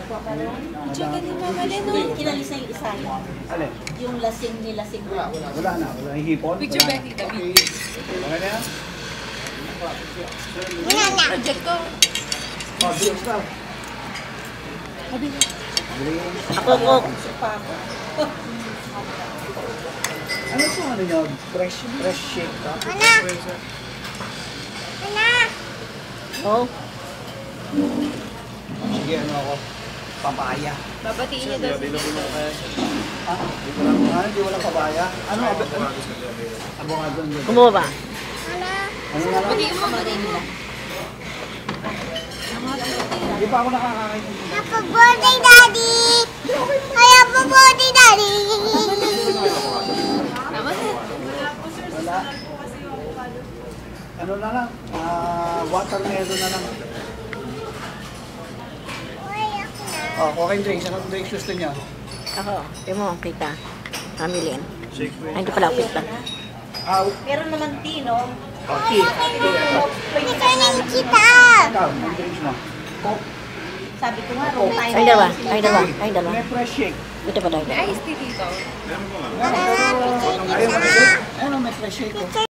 Chicken ni Mama Len, no? Inalis na yung isa. Alin? Yung lasing ni lasing. Wala na. Wala yung hipon. Picture Becky, David. Okay na yan? Project ko. Oh, bills na. Ako. Ano po ano nyo? Fresh shake ka? Oh. Sige, ano ako? Papaya. Babatiin niya daw. Hindi walang papaya. Ano? Abongado nyo. Kumuha ba? Ano na lang? Batiin mo. Hindi pa ako nakakain. Happy birthday, Daddy! Happy birthday, Daddy! Tama na. Wala. Ano na lang? Watermelon na lang. Oh, okay drinks. Anong drinks gusto niya? Ako. Yung mo, pita. Amilin. Ay, hindi pala pita. Meron naman tino. Okay. Pikanin kita! Ikaw, anong drinks mo? Coke. Sabi ko nga, roll tayo. Ay, dalawa. May fresh shake. Ito pa tayo. May iced tea dito. Ayun, may fresh shake. Picture